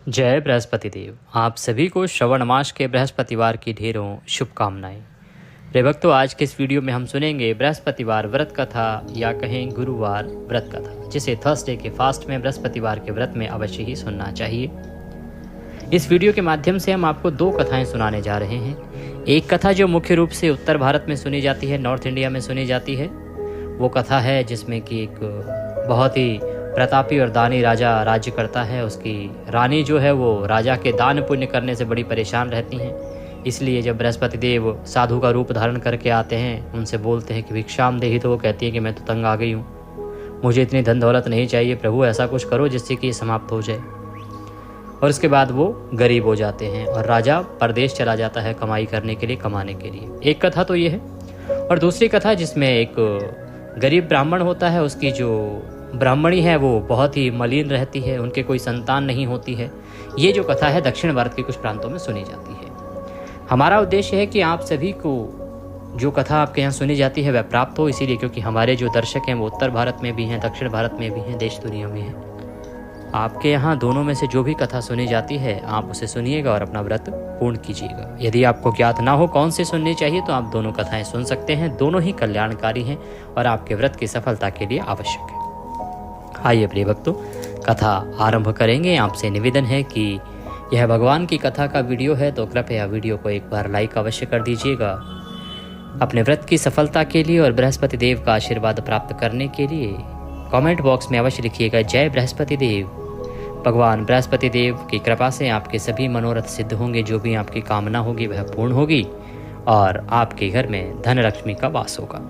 जय बृहस्पति देव। आप सभी को श्रवण मास के बृहस्पतिवार की ढेरों शुभकामनाएं। प्रिय भक्तों, आज के इस वीडियो में हम सुनेंगे बृहस्पतिवार व्रत कथा या कहें गुरुवार व्रत कथा, जिसे थर्सडे के फास्ट में बृहस्पतिवार के व्रत में अवश्य ही सुनना चाहिए। इस वीडियो के माध्यम से हम आपको दो कथाएं सुनाने जा रहे हैं। एक कथा जो मुख्य रूप से उत्तर भारत में सुनी जाती है, नॉर्थ इंडिया में सुनी जाती है, वो कथा है जिसमें कि एक बहुत ही प्रतापी और दानी राजा राज्य करता है। उसकी रानी जो है वो राजा के दान पुण्य करने से बड़ी परेशान रहती हैं। इसलिए जब बृहस्पति देव साधु का रूप धारण करके आते हैं, उनसे बोलते हैं कि भिक्षाम देहि, तो वो कहती है कि मैं तो तंग आ गई हूँ, मुझे इतनी धन दौलत नहीं चाहिए प्रभु, ऐसा कुछ करो जिससे कि ये समाप्त हो जाए। और उसके बाद वो गरीब हो जाते हैं और राजा परदेश चला जाता है कमाई करने के लिए, कमाने के लिए। एक कथा तो ये है। और दूसरी कथा जिसमें एक गरीब ब्राह्मण होता है, उसकी जो ब्राह्मणी है वो बहुत ही मलिन रहती है, उनके कोई संतान नहीं होती है। ये जो कथा है दक्षिण भारत के कुछ प्रांतों में सुनी जाती है। हमारा उद्देश्य है कि आप सभी को जो कथा आपके यहाँ सुनी जाती है वह प्राप्त हो, इसीलिए क्योंकि हमारे जो दर्शक हैं वो उत्तर भारत में भी हैं, दक्षिण भारत में भी हैं, देश दुनिया में हैं। आपके यहाँ दोनों में से जो भी कथा सुनी जाती है आप उसे सुनिएगा और अपना व्रत पूर्ण कीजिएगा। यदि आपको ज्ञात ना हो कौन से सुननी चाहिए तो आप दोनों कथाएं सुन सकते हैं। दोनों ही कल्याणकारी हैं और आपके व्रत की सफलता के लिए आवश्यक है। आइए प्रिय भक्तों, कथा आरंभ करेंगे। आपसे निवेदन है कि यह भगवान की कथा का वीडियो है तो कृपया वीडियो को एक बार लाइक अवश्य कर दीजिएगा। अपने व्रत की सफलता के लिए और बृहस्पति देव का आशीर्वाद प्राप्त करने के लिए कमेंट बॉक्स में अवश्य लिखिएगा जय बृहस्पति देव। भगवान बृहस्पति देव की कृपा से आपके सभी मनोरथ सिद्ध होंगे, जो भी आपकी कामना होगी वह पूर्ण होगी और आपके घर में धन लक्ष्मी का वास होगा।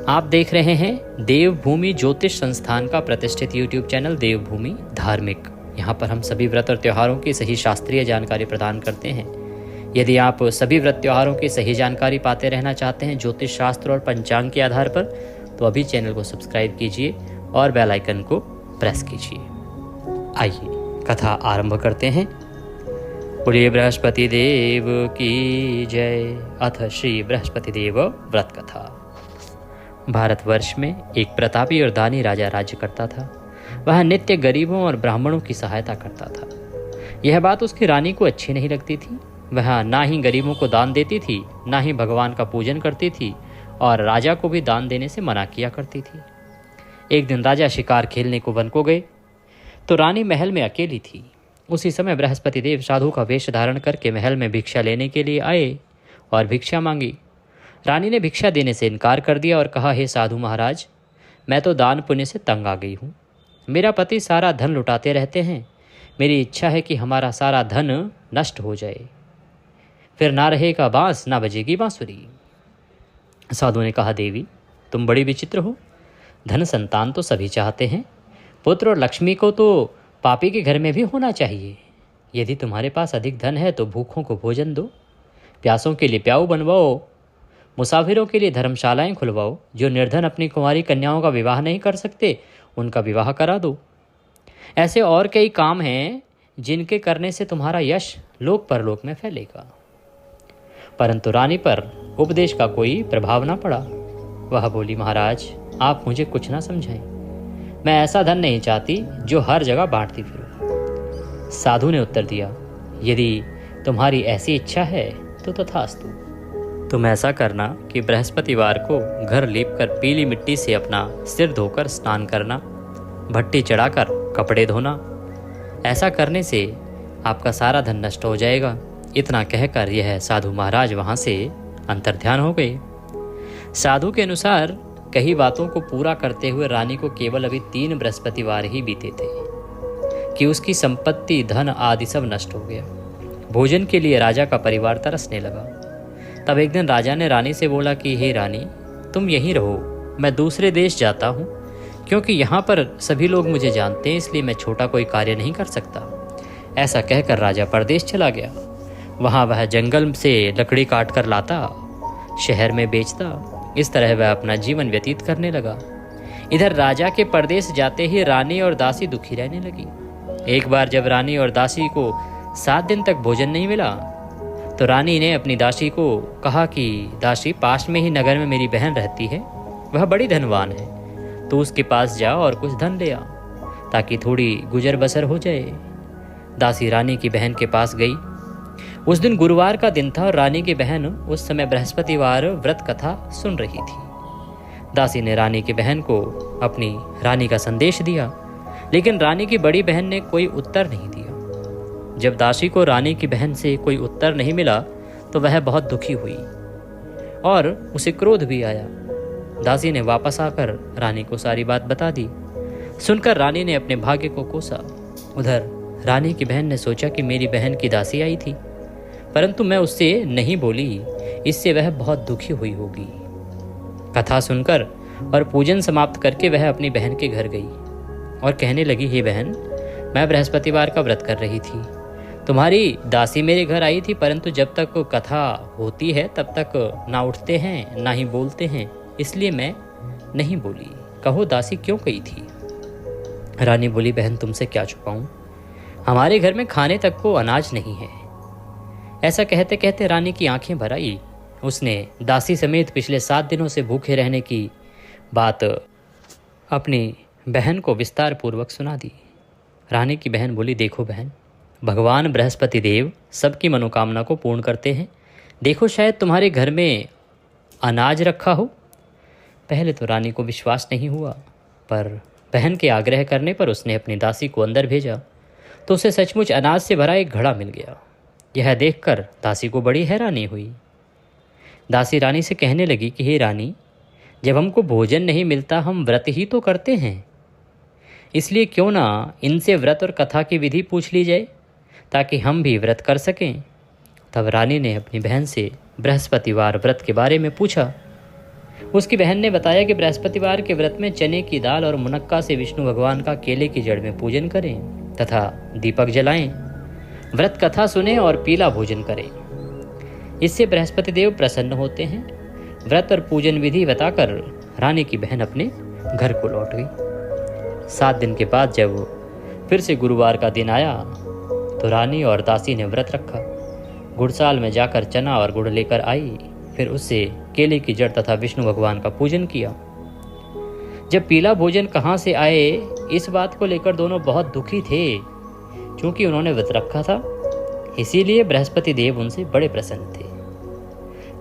आप देख रहे हैं देवभूमि ज्योतिष संस्थान का प्रतिष्ठित यूट्यूब चैनल देवभूमि धार्मिक। यहाँ पर हम सभी व्रत और त्योहारों की सही शास्त्रीय जानकारी प्रदान करते हैं। यदि आप सभी व्रत त्योहारों की सही जानकारी पाते रहना चाहते हैं ज्योतिष शास्त्र और पंचांग के आधार पर, तो अभी चैनल को सब्सक्राइब कीजिए और बेल आइकन को प्रेस कीजिए। आइए कथा आरंभ करते हैं। बोलिए बृहस्पति देव की जय। अथ श्री बृहस्पति देव व्रत कथा। भारतवर्ष में एक प्रतापी और दानी राजा राज्य करता था। वह नित्य गरीबों और ब्राह्मणों की सहायता करता था। यह बात उसकी रानी को अच्छी नहीं लगती थी। वह ना ही गरीबों को दान देती थी, ना ही भगवान का पूजन करती थी और राजा को भी दान देने से मना किया करती थी। एक दिन राजा शिकार खेलने को वन को गए तो रानी महल में अकेली थी। उसी समय बृहस्पति देव साधु का वेश धारण करके महल में भिक्षा लेने के लिए आए और भिक्षा मांगी। रानी ने भिक्षा देने से इनकार कर दिया और कहा, हे साधु महाराज, मैं तो दान पुण्य से तंग आ गई हूँ। मेरा पति सारा धन लुटाते रहते हैं। मेरी इच्छा है कि हमारा सारा धन नष्ट हो जाए, फिर ना रहेगा बांस ना बजेगी बांसुरी। साधु ने कहा, देवी तुम बड़ी विचित्र हो। धन संतान तो सभी चाहते हैं, पुत्र और लक्ष्मी को तो पापी के घर में भी होना चाहिए। यदि तुम्हारे पास अधिक धन है तो भूखों को भोजन दो, प्यासों के लिए प्याऊ बनवाओ, मुसाफिरों के लिए धर्मशालाएं खुलवाओ। जो निर्धन अपनी कुंवारी कन्याओं का विवाह नहीं कर सकते उनका विवाह करा दो। ऐसे और कई काम हैं जिनके करने से तुम्हारा यश लोक परलोक में फैलेगा। परंतु रानी पर उपदेश का कोई प्रभाव ना पड़ा। वह बोली, महाराज आप मुझे कुछ ना समझाएं। मैं ऐसा धन नहीं चाहती जो हर जगह बांटती फिरूं। साधु ने उत्तर दिया, यदि तुम्हारी ऐसी इच्छा है तो तथास्तु। तुम ऐसा करना कि बृहस्पतिवार को घर लीपकर पीली मिट्टी से अपना सिर धोकर स्नान करना, भट्टी चढ़ाकर कपड़े धोना। ऐसा करने से आपका सारा धन नष्ट हो जाएगा। इतना कहकर यह साधु महाराज वहाँ से अंतर्ध्यान हो गए। साधु के अनुसार कई बातों को पूरा करते हुए रानी को केवल अभी 3 बृहस्पतिवार ही बीते थे कि उसकी संपत्ति, धन आदि सब नष्ट हो गया। भोजन के लिए राजा का परिवार तरसने लगा। तब एक दिन राजा ने रानी से बोला कि हे रानी, तुम यहीं रहो, मैं दूसरे देश जाता हूँ, क्योंकि यहाँ पर सभी लोग मुझे जानते हैं, इसलिए मैं छोटा कोई कार्य नहीं कर सकता। ऐसा कहकर राजा परदेश चला गया। वहाँ वह जंगल से लकड़ी काट कर लाता, शहर में बेचता। इस तरह वह अपना जीवन व्यतीत करने लगा। इधर राजा के परदेश जाते ही रानी और दासी दुखी रहने लगी। एक बार जब रानी और दासी को 7 दिन तक भोजन नहीं मिला तो रानी ने अपनी दासी को कहा कि दासी, पास में ही नगर में मेरी बहन रहती है, वह बड़ी धनवान है, तो उसके पास जा और कुछ धन ले आ ताकि थोड़ी गुजर बसर हो जाए। दासी रानी की बहन के पास गई। उस दिन गुरुवार का दिन था और रानी की बहन उस समय बृहस्पतिवार व्रत कथा सुन रही थी। दासी ने रानी की बहन को अपनी रानी का संदेश दिया, लेकिन रानी की बड़ी बहन ने कोई उत्तर नहीं दिया। जब दासी को रानी की बहन से कोई उत्तर नहीं मिला तो वह बहुत दुखी हुई और उसे क्रोध भी आया। दासी ने वापस आकर रानी को सारी बात बता दी। सुनकर रानी ने अपने भाग्य को कोसा। उधर रानी की बहन ने सोचा कि मेरी बहन की दासी आई थी, परंतु मैं उससे नहीं बोली, इससे वह बहुत दुखी हुई होगी। कथा सुनकर और पूजन समाप्त करके वह अपनी बहन के घर गई और कहने लगी, हे बहन, मैं बृहस्पतिवार का व्रत कर रही थी। तुम्हारी दासी मेरे घर आई थी, परंतु जब तक कथा होती है तब तक ना उठते हैं ना ही बोलते हैं, इसलिए मैं नहीं बोली। कहो दासी क्यों गई थी? रानी बोली, बहन तुमसे क्या छुपाऊं, हमारे घर में खाने तक को अनाज नहीं है। ऐसा कहते कहते रानी की आंखें भर आई। उसने दासी समेत पिछले 7 दिनों से भूखे रहने की बात अपनी बहन को विस्तार पूर्वक सुना दी। रानी की बहन बोली, देखो बहन, भगवान बृहस्पति देव सबकी मनोकामना को पूर्ण करते हैं। देखो शायद तुम्हारे घर में अनाज रखा हो। पहले तो रानी को विश्वास नहीं हुआ, पर बहन के आग्रह करने पर उसने अपनी दासी को अंदर भेजा तो उसे सचमुच अनाज से भरा एक घड़ा मिल गया। यह देखकर दासी को बड़ी हैरानी हुई। दासी रानी से कहने लगी कि हे रानी, जब हमको भोजन नहीं मिलता हम व्रत ही तो करते हैं, इसलिए क्यों ना इनसे व्रत और कथा की विधि पूछ ली जाए ताकि हम भी व्रत कर सकें। तब रानी ने अपनी बहन से बृहस्पतिवार व्रत के बारे में पूछा। उसकी बहन ने बताया कि बृहस्पतिवार के व्रत में चने की दाल और मुनक्का से विष्णु भगवान का केले की जड़ में पूजन करें तथा दीपक जलाएं, व्रत कथा सुने और पीला भोजन करें। इससे बृहस्पति देव प्रसन्न होते हैं। व्रत और पूजन विधि बताकर रानी की बहन अपने घर को लौट गई। 7 दिन के बाद जब फिर से गुरुवार का दिन आया तो रानी और दासी ने व्रत रखा। गुड़साल में जाकर चना और गुड़ लेकर आई, फिर उससे केले की जड़ तथा विष्णु भगवान का पूजन किया। जब पीला भोजन कहाँ से आए, इस बात को लेकर दोनों बहुत दुखी थे। क्योंकि उन्होंने व्रत रखा था, इसीलिए बृहस्पति देव उनसे बड़े प्रसन्न थे।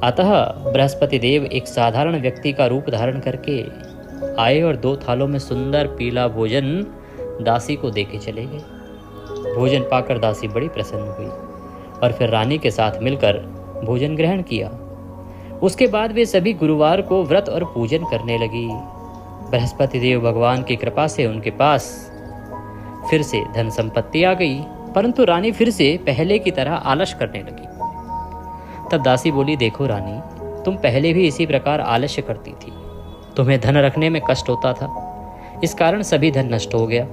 अतः बृहस्पति देव एक साधारण व्यक्ति का रूप धारण करके आए और 2 थालों में सुंदर पीला भोजन दासी को देके चले गए। भोजन पाकर दासी बड़ी प्रसन्न हुई और फिर रानी के साथ मिलकर भोजन ग्रहण किया। उसके बाद वे सभी गुरुवार को व्रत और पूजन करने लगी। बृहस्पति देव भगवान की कृपा से उनके पास फिर से धन संपत्ति आ गई, परंतु रानी फिर से पहले की तरह आलस करने लगी। तब दासी बोली, देखो रानी, तुम पहले भी इसी प्रकार आलस्य करती थी। तुम्हें धन रखने में कष्ट होता था, इस कारण सभी धन नष्ट हो गया,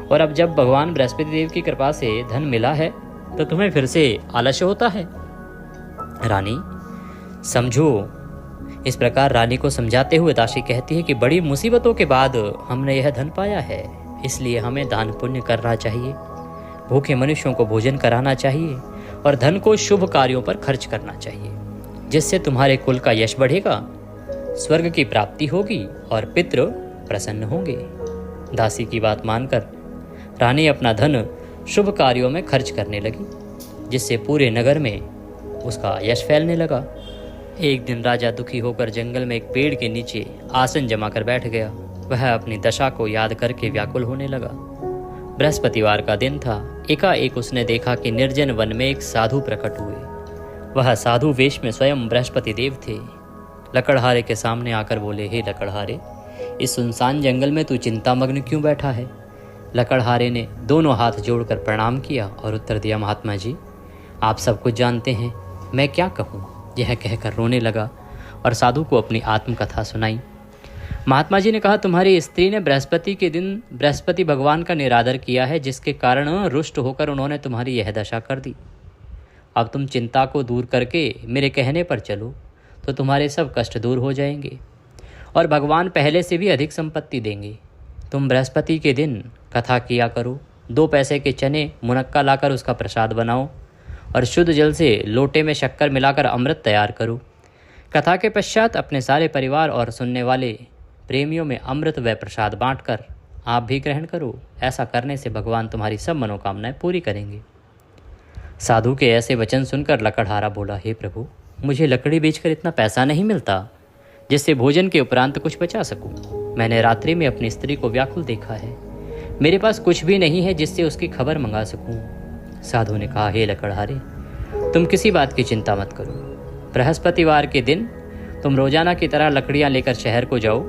और अब जब भगवान बृहस्पति देव की कृपा से धन मिला है तो तुम्हें फिर से आलस्य होता है। रानी समझो। इस प्रकार रानी को समझाते हुए दासी कहती है कि बड़ी मुसीबतों के बाद हमने यह धन पाया है, इसलिए हमें दान पुण्य करना चाहिए, भूखे मनुष्यों को भोजन कराना चाहिए और धन को शुभ कार्यों पर खर्च करना चाहिए, जिससे तुम्हारे कुल का यश बढ़ेगा, स्वर्ग की प्राप्ति होगी और पितृ प्रसन्न होंगे। दासी की बात मानकर रानी अपना धन शुभ कार्यों में खर्च करने लगी, जिससे पूरे नगर में उसका यश फैलने लगा। एक दिन राजा दुखी होकर जंगल में एक पेड़ के नीचे आसन जमाकर बैठ गया। वह अपनी दशा को याद करके व्याकुल होने लगा। बृहस्पतिवार का दिन था। एकाएक उसने देखा कि निर्जन वन में एक साधु प्रकट हुए। वह साधु वेश में स्वयं बृहस्पति देव थे। लकड़हारे के सामने आकर बोले, हे लकड़हारे, इस सुनसान जंगल में तू चिंतामग्न क्यों बैठा है? लकड़हारे ने दोनों हाथ जोड़कर प्रणाम किया और उत्तर दिया, महात्मा जी, आप सब कुछ जानते हैं, मैं क्या कहूँ? यह कहकर रोने लगा और साधु को अपनी आत्मकथा सुनाई। महात्मा जी ने कहा, तुम्हारी स्त्री ने बृहस्पति के दिन बृहस्पति भगवान का निरादर किया है, जिसके कारण रुष्ट होकर उन्होंने तुम्हारी यह दशा कर दी। अब तुम चिंता को दूर करके मेरे कहने पर चलो तो तुम्हारे सब कष्ट दूर हो जाएंगे और भगवान पहले से भी अधिक संपत्ति देंगे। तुम बृहस्पति के दिन कथा किया करो, 2 पैसे के चने मुनक्का लाकर उसका प्रसाद बनाओ और शुद्ध जल से लोटे में शक्कर मिलाकर अमृत तैयार करो। कथा के पश्चात अपने सारे परिवार और सुनने वाले प्रेमियों में अमृत व प्रसाद बांटकर आप भी ग्रहण करो। ऐसा करने से भगवान तुम्हारी सब मनोकामनाएं पूरी करेंगे। साधु के ऐसे वचन सुनकर लकड़हारा बोला, हे प्रभु, मुझे लकड़ी बेचकर इतना पैसा नहीं मिलता जिससे भोजन के उपरांत कुछ बचा सकूं। मैंने रात्रि में अपनी स्त्री को व्याकुल देखा है। मेरे पास कुछ भी नहीं है जिससे उसकी खबर मंगा सकूं। साधु ने कहा, हे लकड़हारे, तुम किसी बात की चिंता मत करो। बृहस्पतिवार के दिन तुम रोजाना की तरह लकड़ियां लेकर शहर को जाओ।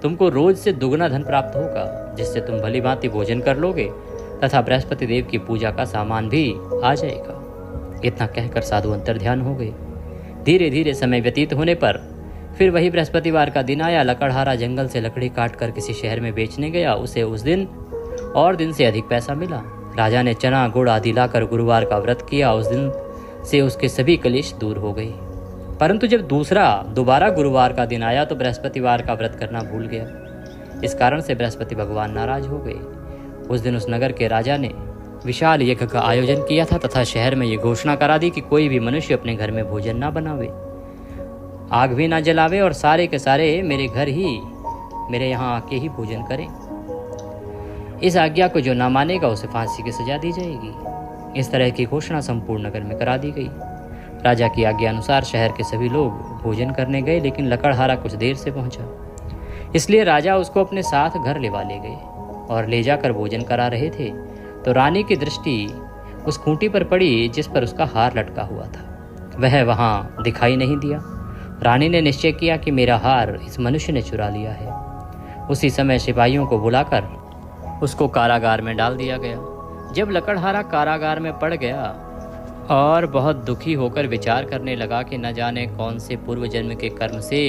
तुमको रोज से दुगना धन प्राप्त होगा, जिससे तुम भली भांति भोजन कर लोगे तथा बृहस्पति देव की पूजा का सामान भी आ जाएगा। इतना कहकर साधु अंतर्ध्यान हो गए। धीरे धीरे समय व्यतीत होने पर फिर वही बृहस्पतिवार का दिन आया। लकड़हारा जंगल से लकड़ी काट कर किसी शहर में बेचने गया। उसे उस दिन और दिन से अधिक पैसा मिला। राजा ने चना गुड़ आदि लाकर गुरुवार का व्रत किया। उस दिन से उसके सभी क्लेश दूर हो गए। परंतु जब दोबारा गुरुवार का दिन आया तो बृहस्पतिवार का व्रत करना भूल गया। इस कारण से बृहस्पति भगवान नाराज हो गए। उस दिन उस नगर के राजा ने विशाल यज्ञ का आयोजन किया था तथा शहर में ये घोषणा करा दी कि कोई भी मनुष्य अपने घर में भोजन ना बनावे, आग भी ना जलावे और सारे के सारे मेरे यहाँ आके ही भोजन करें। इस आज्ञा को जो ना मानेगा उसे फांसी की सजा दी जाएगी। इस तरह की घोषणा संपूर्ण नगर में करा दी गई। राजा की आज्ञा अनुसार शहर के सभी लोग भोजन करने गए, लेकिन लकड़हारा कुछ देर से पहुंचा। इसलिए राजा उसको अपने साथ घर ले गए और ले जाकर भोजन करा रहे थे तो रानी की दृष्टि उस खूंटी पर पड़ी जिस पर उसका हार लटका हुआ था। वह वहां दिखाई नहीं दिया। रानी ने निश्चय किया कि मेरा हार इस मनुष्य ने चुरा लिया है। उसी समय सिपाहियों को बुलाकर उसको कारागार में डाल दिया गया। जब लकड़हारा कारागार में पड़ गया और बहुत दुखी होकर विचार करने लगा कि न जाने कौन से पूर्व जन्म के कर्म से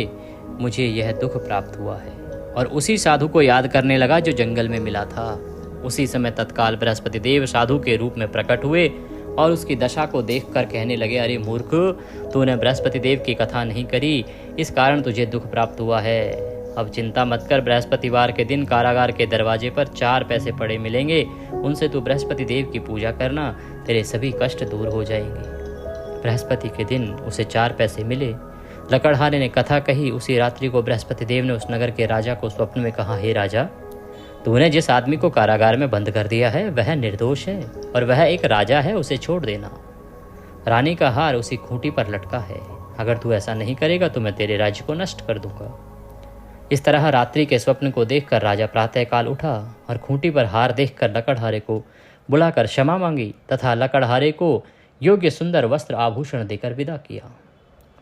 मुझे यह दुख प्राप्त हुआ है, और उसी साधु को याद करने लगा जो जंगल में मिला था। उसी समय तत्काल बृहस्पति देव साधु के रूप में प्रकट हुए और उसकी दशा को देखकर कहने लगे, अरे मूर्ख, तूने बृहस्पति देव की कथा नहीं करी, इस कारण तुझे दुख प्राप्त हुआ है। अब चिंता मत कर, बृहस्पतिवार के दिन कारागार के दरवाजे पर 4 पैसे पड़े मिलेंगे, उनसे तू बृहस्पति देव की पूजा करना, तेरे सभी कष्ट दूर हो जाएंगे। बृहस्पति के दिन उसे 4 पैसे मिले। लकड़हारे ने कथा कही। उसी रात्रि को बृहस्पति देव ने उस नगर के राजा को स्वप्न में कहा, हे राजा, तूने जिस आदमी को कारागार में बंद कर दिया है वह निर्दोष है और वह एक राजा है, उसे छोड़ देना। रानी का हार उसी खूंटी पर लटका है। अगर तू ऐसा नहीं करेगा तो मैं तेरे राज्य को नष्ट कर दूंगा। इस तरह रात्रि के स्वप्न को देखकर राजा प्रातःकाल उठा और खूंटी पर हार देखकर लकड़हारे को बुलाकर क्षमा मांगी तथा लकड़हारे को योग्य सुंदर वस्त्र आभूषण देकर विदा किया।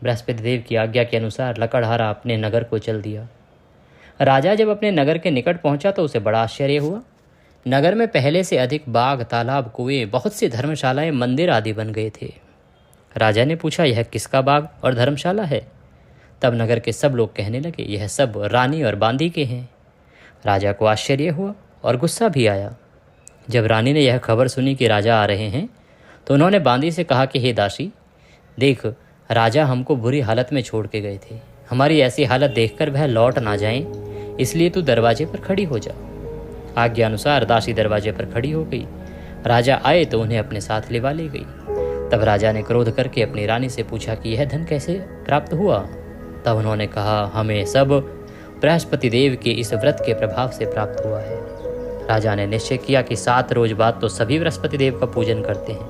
बृहस्पति देव की आज्ञा के अनुसार लकड़हारा अपने नगर को चल दिया। राजा जब अपने नगर के निकट पहुंचा तो उसे बड़ा आश्चर्य हुआ। नगर में पहले से अधिक बाग, तालाब, कुएं, बहुत सी धर्मशालाएं, मंदिर आदि बन गए थे। राजा ने पूछा, यह किसका बाग और धर्मशाला है? तब नगर के सब लोग कहने लगे, यह सब रानी और बांदी के हैं। राजा को आश्चर्य हुआ और गुस्सा भी आया। जब रानी ने यह खबर सुनी कि राजा आ रहे हैं तो उन्होंने बांदी से कहा कि हे दासी, देख, राजा हमको बुरी हालत में छोड़ के गए थे। हमारी ऐसी हालत देखकर वह लौट ना जाएं, इसलिए तू दरवाजे पर खड़ी हो जा। आज्ञा अनुसार दासी दरवाजे पर खड़ी हो गई। राजा आए तो उन्हें अपने साथ ले गई। तब राजा ने क्रोध करके अपनी रानी से पूछा कि यह धन कैसे प्राप्त हुआ? तब उन्होंने कहा, हमें सब बृहस्पति देव के इस व्रत के प्रभाव से प्राप्त हुआ है। राजा ने निश्चय किया कि 7 रोज बाद तो सभी बृहस्पति देव का पूजन करते हैं,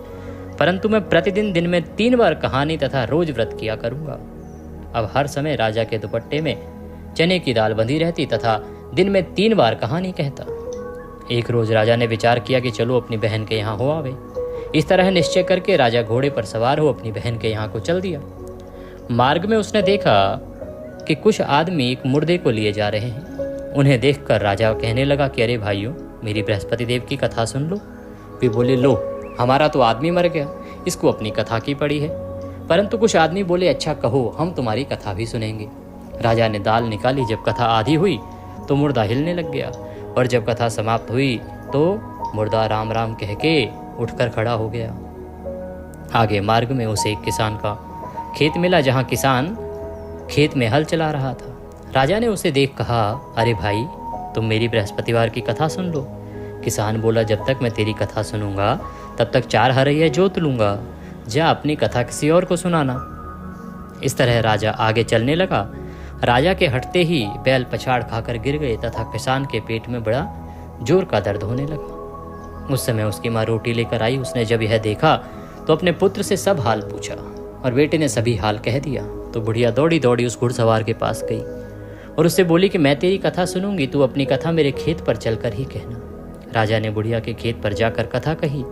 परंतु मैं प्रतिदिन दिन में 3 बार कहानी तथा रोज व्रत किया करूंगा। अब हर समय राजा के दुपट्टे में चने की दाल बंधी रहती तथा दिन में 3 बार कहानी कहता। एक रोज राजा ने विचार किया कि चलो अपनी बहन के यहाँ हो आवे। इस तरह निश्चय करके राजा घोड़े पर सवार हो अपनी बहन के यहाँ को चल दिया। मार्ग में उसने देखा कि कुछ आदमी एक मुर्दे को लिए जा रहे हैं। उन्हें देखकर राजा कहने लगा कि अरे भाइयों, मेरी बृहस्पति देव की कथा सुन लो। वे बोले, लो, हमारा तो आदमी मर गया, इसको अपनी कथा की पड़ी है। परंतु कुछ आदमी बोले, अच्छा कहो, हम तुम्हारी कथा भी सुनेंगे। राजा ने दाल निकाली। जब कथा आधी हुई तो मुर्दा हिलने लग गया और जब कथा समाप्त हुई तो मुर्दा राम राम कह के उठकर खड़ा हो गया। आगे मार्ग में उसे एक किसान का खेत मिला, जहाँ किसान खेत में हल चला रहा था। राजा ने उसे देख कहा, अरे भाई, तुम मेरी बृहस्पतिवार की कथा सुन लो। किसान बोला, जब तक मैं तेरी कथा सुनूंगा तब तक 4 हरैया जोत लूंगा। जा अपनी कथा किसी और को सुनाना। इस तरह राजा आगे चलने लगा। राजा के हटते ही बैल पछाड़ खाकर गिर गए तथा किसान के पेट में बड़ा जोर का दर्द होने लगा। उस समय उसकी माँ रोटी लेकर आई। उसने जब यह देखा तो अपने पुत्र से सब हाल पूछा और बेटे ने सभी हाल कह दिया। तो बुढ़िया दौड़ी दौड़ी उस घुड़सवार के पास गई और उससे बोली कि मैं तेरी कथा सुनूंगी, तू अपनी कथा मेरे खेत पर चलकर ही कहना। राजा ने बुढ़िया के खेत पर जाकर कथा कही,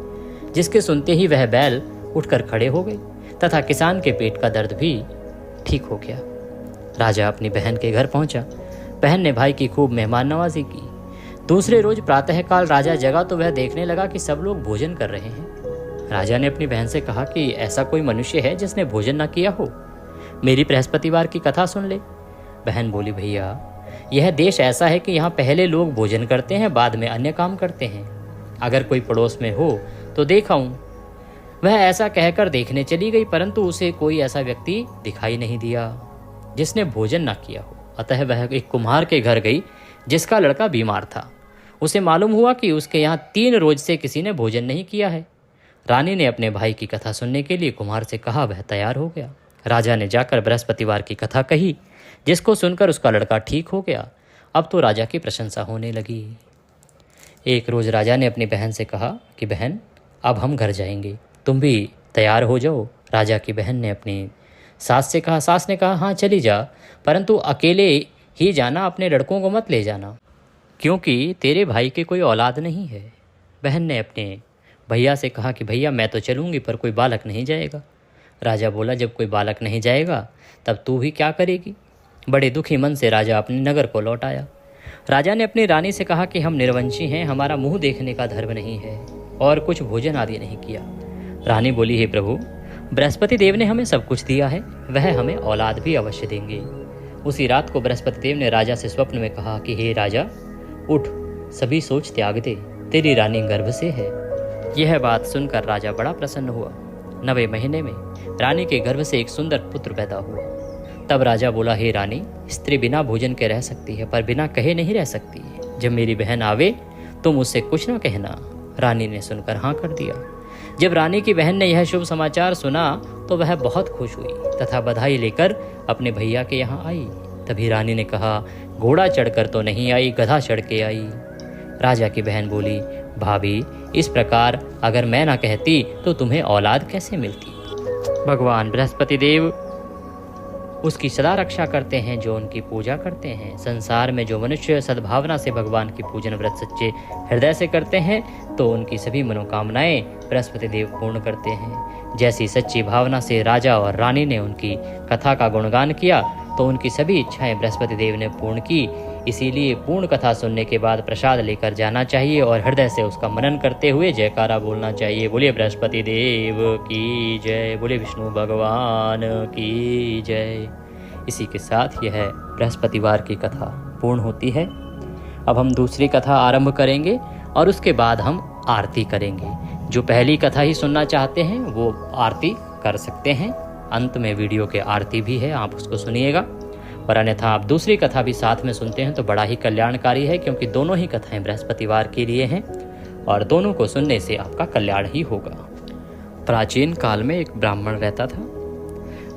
जिसके सुनते ही वह बैल उठकर खड़े हो गए तथा किसान के पेट का दर्द भी ठीक हो गया। राजा अपनी बहन के घर पहुंचा। बहन ने भाई की खूब मेहमान नवाजी की। दूसरे रोज प्रातःकाल राजा जगा तो वह देखने लगा कि सब लोग भोजन कर रहे हैं। राजा ने अपनी बहन से कहा कि ऐसा कोई मनुष्य है जिसने भोजन न किया हो, मेरी बृहस्पतिवार की कथा सुन ले। बहन बोली, भैया यह देश ऐसा है कि यहाँ पहले लोग भोजन करते हैं, बाद में अन्य काम करते हैं। अगर कोई पड़ोस में हो तो देखाऊं। वह ऐसा कहकर देखने चली गई, परंतु उसे कोई ऐसा व्यक्ति दिखाई नहीं दिया जिसने भोजन न किया हो। अतः वह एक कुम्हार के घर गई जिसका लड़का बीमार था। उसे मालूम हुआ कि उसके यहाँ 3 रोज से किसी ने भोजन नहीं किया है। रानी ने अपने भाई की कथा सुनने के लिए कुम्हार से कहा। वह तैयार हो गया। राजा ने जाकर बृहस्पतिवार की कथा कही, जिसको सुनकर उसका लड़का ठीक हो गया। अब तो राजा की प्रशंसा होने लगी। एक रोज राजा ने अपनी बहन से कहा कि बहन, अब हम घर जाएंगे, तुम भी तैयार हो जाओ। राजा की बहन ने अपनी सास से कहा। सास ने कहा, हाँ चली जा, परंतु अकेले ही जाना, अपने लड़कों को मत ले जाना, क्योंकि तेरे भाई के कोई औलाद नहीं है। बहन ने अपने भैया से कहा कि भैया मैं तो चलूँगी, पर कोई बालक नहीं जाएगा। राजा बोला, जब कोई बालक नहीं जाएगा तब तू ही क्या करेगी। बड़े दुखी मन से राजा अपने नगर को लौट आया। राजा ने अपनी रानी से कहा कि हम निर्वंशी हैं, हमारा मुंह देखने का धर्म नहीं है और कुछ भोजन आदि नहीं किया। रानी बोली, हे प्रभु, बृहस्पति देव ने हमें सब कुछ दिया है, वह हमें औलाद भी अवश्य देंगे। उसी रात को बृहस्पति देव ने राजा से स्वप्न में कहा कि हे राजा, उठ, सभी सोच त्याग दे, तेरी रानी गर्भ से है। यह बात सुनकर राजा बड़ा प्रसन्न हुआ। 9वें महीने में रानी के गर्भ से एक सुंदर पुत्र पैदा हुआ। तब राजा बोला, हे रानी, स्त्री बिना भोजन के रह सकती है, पर बिना कहे नहीं रह सकती। जब मेरी बहन आवे तो मुझसे कुछ न कहना। रानी ने सुनकर हाँ कर दिया। जब रानी की बहन ने यह शुभ समाचार सुना तो वह बहुत खुश हुई तथा बधाई लेकर अपने भैया के यहाँ आई। तभी रानी ने कहा, घोड़ा चढ़कर तो नहीं आई, गधा चढ़ के आई। राजा की बहन बोली, भाभी, इस प्रकार अगर मैं ना कहती तो तुम्हें औलाद कैसे मिलती। भगवान बृहस्पति देव उसकी सदा रक्षा करते हैं जो उनकी पूजा करते हैं। संसार में जो मनुष्य सद्भावना से भगवान की पूजन व्रत सच्चे हृदय से करते हैं तो उनकी सभी मनोकामनाएं बृहस्पति देव पूर्ण करते हैं। जैसी सच्ची भावना से राजा और रानी ने उनकी कथा का गुणगान किया तो उनकी सभी इच्छाएं बृहस्पति देव ने पूर्ण की। इसीलिए पूर्ण कथा सुनने के बाद प्रसाद लेकर जाना चाहिए और हृदय से उसका मनन करते हुए जयकारा बोलना चाहिए। बोलिए बृहस्पति देव की जय, बोलिए विष्णु भगवान की जय। इसी के साथ यह बृहस्पतिवार की कथा पूर्ण होती है। अब हम दूसरी कथा आरंभ करेंगे और उसके बाद हम आरती करेंगे। जो पहली कथा ही सुनना चाहते हैं वो आरती कर सकते हैं। अंत में वीडियो के आरती भी है, आप उसको सुनिएगा। और अन्यथा आप दूसरी कथा भी साथ में सुनते हैं तो बड़ा ही कल्याणकारी है, क्योंकि दोनों ही कथाएं बृहस्पतिवार के लिए हैं और दोनों को सुनने से आपका कल्याण ही होगा। प्राचीन काल में एक ब्राह्मण रहता था।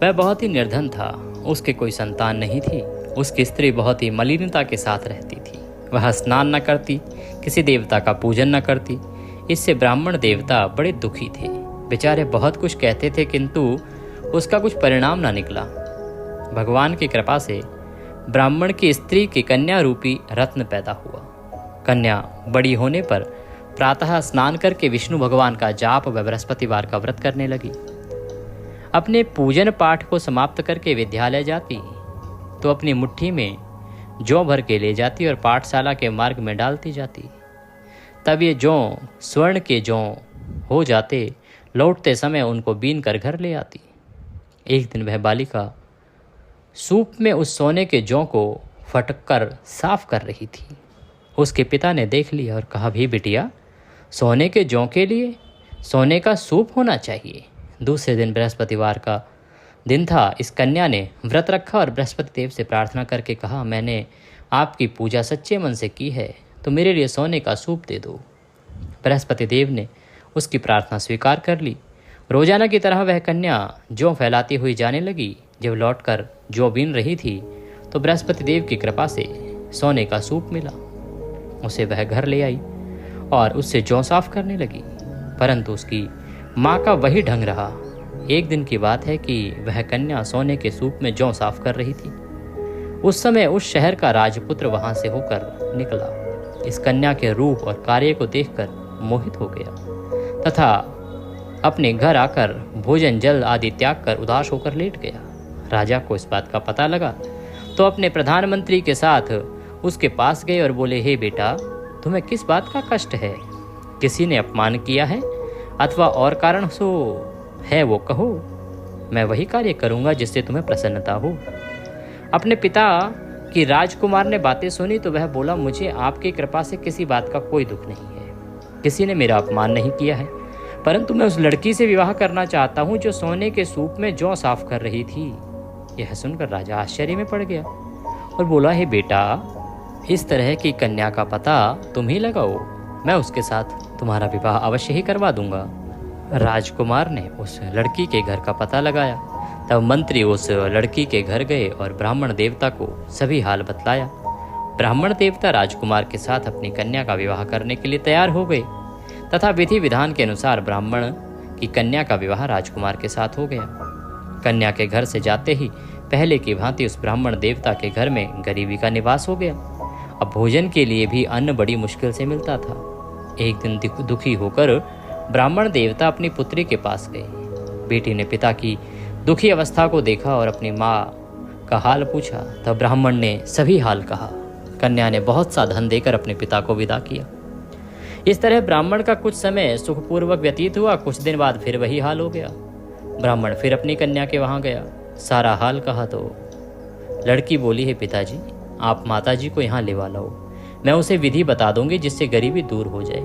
वह बहुत ही निर्धन था, उसके कोई संतान नहीं थी। उसकी स्त्री बहुत ही मलिनता के साथ रहती थी। वह स्नान न करती, किसी देवता का पूजन न करती। इससे ब्राह्मण देवता बड़े दुखी थे। बेचारे बहुत कुछ कहते थे किंतु उसका कुछ परिणाम न निकला। भगवान की कृपा से ब्राह्मण की स्त्री की कन्या रूपी रत्न पैदा हुआ। कन्या बड़ी होने पर प्रातः स्नान करके विष्णु भगवान का जाप व बृहस्पतिवार का व्रत करने लगी। अपने पूजन पाठ को समाप्त करके विद्यालय जाती तो अपनी मुट्ठी में जौ भर के ले जाती और पाठशाला के मार्ग में डालती जाती। तब ये जौ स्वर्ण के जौ हो जाते। लौटते समय उनको बीन कर घर ले आती। एक दिन वह बालिका सूप में उस सोने के जौ को फटक कर साफ कर रही थी। उसके पिता ने देख लिया और कहा, भी बिटिया, सोने के जौ के लिए सोने का सूप होना चाहिए। दूसरे दिन बृहस्पतिवार का दिन था। इस कन्या ने व्रत रखा और बृहस्पति देव से प्रार्थना करके कहा, मैंने आपकी पूजा सच्चे मन से की है तो मेरे लिए सोने का सूप दे दो। बृहस्पति देव ने उसकी प्रार्थना स्वीकार कर ली। रोजाना की तरह वह कन्या जौ फैलाती हुई जाने लगी। जब लौटकर जौ बीन रही थी तो बृहस्पति देव की कृपा से सोने का सूप मिला। उसे वह घर ले आई और उससे जौ साफ करने लगी, परंतु उसकी माँ का वही ढंग रहा। एक दिन की बात है कि वह कन्या सोने के सूप में जौ साफ कर रही थी। उस समय उस शहर का राजपुत्र वहां से होकर निकला। इस कन्या के रूप और कार्य को देखकर मोहित हो गया तथा अपने घर आकर भोजन जल आदि त्याग कर उदास होकर लेट गया। राजा को इस बात का पता लगा तो अपने प्रधानमंत्री के साथ उसके पास गए और बोले, हे बेटा, तुम्हें किस बात का कष्ट है? किसी ने अपमान किया है अथवा और कारण सो है वो कहो, मैं वही कार्य करूंगा जिससे तुम्हें प्रसन्नता हो। अपने पिता की राजकुमार ने बातें सुनी तो वह बोला, मुझे आपकी कृपा से किसी बात का कोई दुख नहीं है। किसी ने मेरा अपमान नहीं किया है, परंतु मैं उस लड़की से विवाह करना चाहता हूँ जो सोने के सूप में जौ साफ कर रही थी। यह सुनकर राजा आश्चर्य में पड़ गया और बोला, हे बेटा, इस तरह की कन्या का पता तुम ही लगाओ, मैं उसके साथ तुम्हारा विवाह अवश्य ही करवा दूंगा। राजकुमार ने उस लड़की के घर का पता लगाया। तब मंत्री उस लड़की के घर गए और ब्राह्मण देवता को सभी हाल बतलाया। ब्राह्मण देवता राजकुमार के साथ अपनी कन्या का विवाह करने के लिए तैयार हो गए तथा विधि विधान के अनुसार ब्राह्मण की कन्या का विवाह राजकुमार के साथ हो गया। कन्या के घर से जाते ही पहले की भांति उस ब्राह्मण देवता के घर में गरीबी का निवास हो गया। अब भोजन के लिए भी अन्न बड़ी मुश्किल से मिलता था। एक दिन दुखी होकर ब्राह्मण देवता अपनी पुत्री के पास गए। बेटी ने पिता की दुखी अवस्था को देखा और अपनी माँ का हाल पूछा। तब ब्राह्मण ने सभी हाल कहा। कन्या ने बहुत सा धन देकर अपने पिता को विदा किया। इस तरह ब्राह्मण का कुछ समय सुखपूर्वक व्यतीत हुआ। कुछ दिन बाद फिर वही हाल हो गया। ब्राह्मण फिर अपनी कन्या के वहां गया। सारा हाल कहा तो लड़की बोली, है पिताजी, आप माताजी को यहाँ लेवा लाओ, मैं उसे विधि बता दूंगी जिससे गरीबी दूर हो जाए।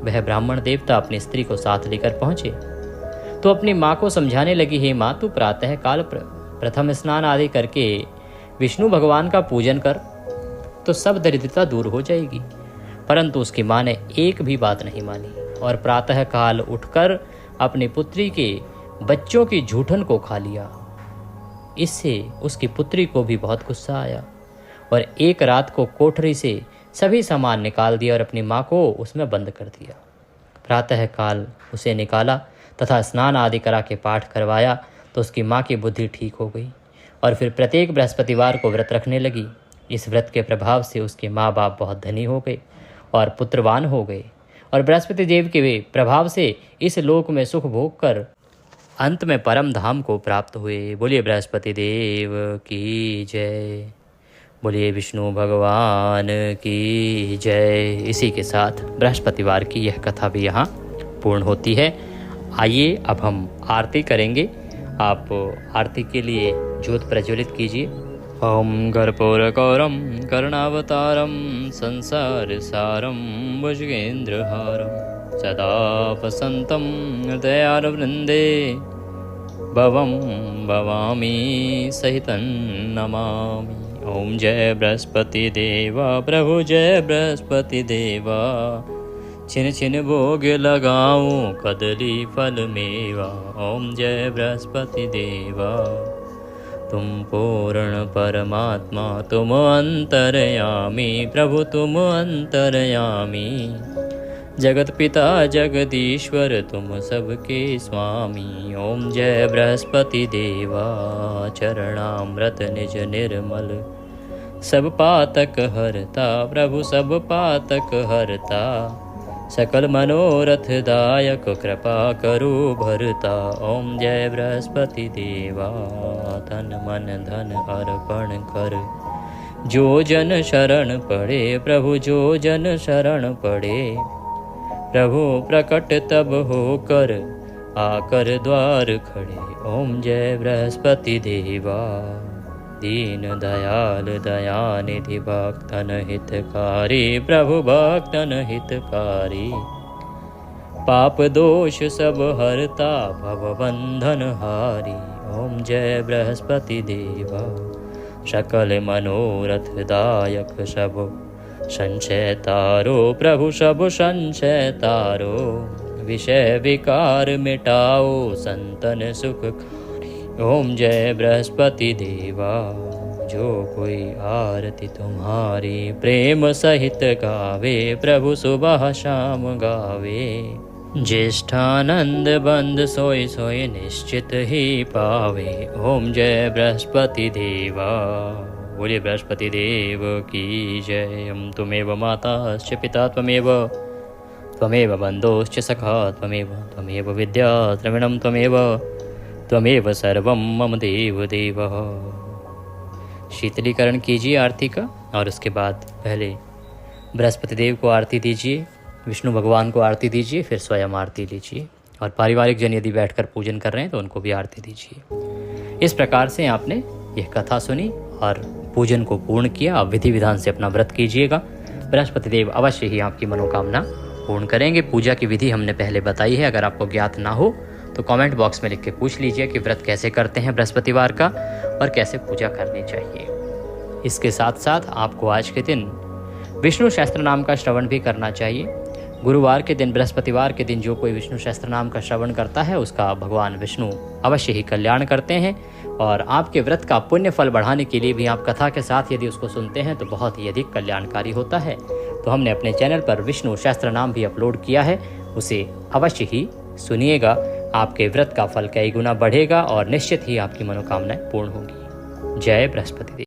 वह ब्राह्मण देवता अपनी स्त्री को साथ लेकर पहुंचे तो अपनी माँ को समझाने लगी, हे माँ, तू प्रातः काल प्रथम स्नान आदि करके विष्णु भगवान का पूजन कर तो सब दरिद्रता दूर हो जाएगी। परंतु उसकी माँ ने एक भी बात नहीं मानी और प्रातः काल उठकर अपनी पुत्री के बच्चों की जूठन को खा लिया। इससे उसकी पुत्री को भी बहुत गुस्सा आया और एक रात को कोठरी से सभी सामान निकाल दिया और अपनी माँ को उसमें बंद कर दिया। प्रातः काल उसे निकाला तथा स्नान आदि करा के पाठ करवाया तो उसकी माँ की बुद्धि ठीक हो गई और फिर प्रत्येक बृहस्पतिवार को व्रत रखने लगी। इस व्रत के प्रभाव से उसके माँ बाप बहुत धनी हो गए और पुत्रवान हो गए और बृहस्पति देव के प्रभाव से इस लोक में सुख भोग कर अंत में परम धाम को प्राप्त हुए। बोलिए बृहस्पति देव की जय, बोलिए विष्णु भगवान की जय। इसी के साथ बृहस्पतिवार की यह कथा भी यहाँ पूर्ण होती है। आइए अब हम आरती करेंगे। आप आरती के लिए ज्योत प्रज्वलित कीजिए। ओम कर्पूरगौरम करुणावतारम संसार सारम भुजगेन्द्रहारम सदा वसन्तं हृदयारवृन्दे भवं भवामी सहितं नमामि। ओम जय बृहस्पति देवा प्रभु जय बृहस्पति देवा, छिन छिन भोग लगाऊं कदली फल मेवा। ओम जय बृहस्पति देवा, तुम पूर्ण परमात्मा तुम अंतर्यामी, प्रभु तुम अंतर्यामी। जगत पिता जगदीश्वर तुम सबके स्वामी। ओम जय बृहस्पति देवा, चरणामृत निज निर्मल सब पातक हरता, प्रभु सब पातक हरता। सकल मनोरथ दायक कृपा करो भरता। ओम जय बृहस्पति देवा, तन मन धन अर्पण कर जो जन शरण पड़े, प्रभु जो जन शरण पड़े। प्रभु प्रकट तब होकर आकर द्वार खड़े। ओम जय बृहस्पति देवा, दीन दयाल दयानिधि भक्तन हितकारी, प्रभु भक्तन हितकारी। पाप दोष सब हरता भव बंधन हारी। ओम जय बृहस्पति देवा, सकल मनोरथ दायक सब संशय तारो, प्रभु सब संशय तारो। विषय विकार मिटाओ संतन सुखकारी। ओम जय बृहस्पति देवा, जो कोई आरती तुम्हारी प्रेम सहित गावे, प्रभु सुबह शाम गावे। ज्येष्ठानंद बंद सोई सोई निश्चित ही पावे, ओम जय बृहस्पति देवा। बोलिए बृहस्पति देव की जय। हम त्वमेव माताश्च पिता त्वमेव, त्वमेव बन्धोश्च सखा त्वमेव, त्वमेव विद्या द्रविणं त्वमेव, त्वमेव सर्वं मम देव देव। शीतलीकरण कीजिए आरती का, और उसके बाद पहले बृहस्पति देव को आरती दीजिए, विष्णु भगवान को आरती दीजिए, फिर स्वयं आरती लीजिए। और पारिवारिक जन यदि बैठकर पूजन कर रहे हैं तो उनको भी आरती दीजिए। इस प्रकार से आपने यह कथा सुनी और पूजन को पूर्ण किया। आप विधि विधान से अपना व्रत कीजिएगा, बृहस्पति देव अवश्य ही आपकी मनोकामना पूर्ण करेंगे। पूजा की विधि हमने पहले बताई है, अगर आपको ज्ञात ना हो तो कमेंट बॉक्स में लिख के पूछ लीजिए कि व्रत कैसे करते हैं बृहस्पतिवार का और कैसे पूजा करनी चाहिए। इसके साथ साथ आपको आज के दिन विष्णु सहस्त्र नाम का श्रवण भी करना चाहिए। गुरुवार के दिन, बृहस्पतिवार के दिन जो कोई विष्णु सहस्त्र नाम का श्रवण करता है उसका भगवान विष्णु अवश्य ही कल्याण करते हैं। और आपके व्रत का पुण्य फल बढ़ाने के लिए भी आप कथा के साथ यदि उसको सुनते हैं तो बहुत ही अधिक कल्याणकारी होता है। तो हमने अपने चैनल पर विष्णु सहस्त्र नाम भी अपलोड किया है, उसे अवश्य ही सुनिएगा। आपके व्रत का फल कई गुना बढ़ेगा और निश्चित ही आपकी मनोकामनाएं पूर्ण होंगी। जय बृहस्पति देव।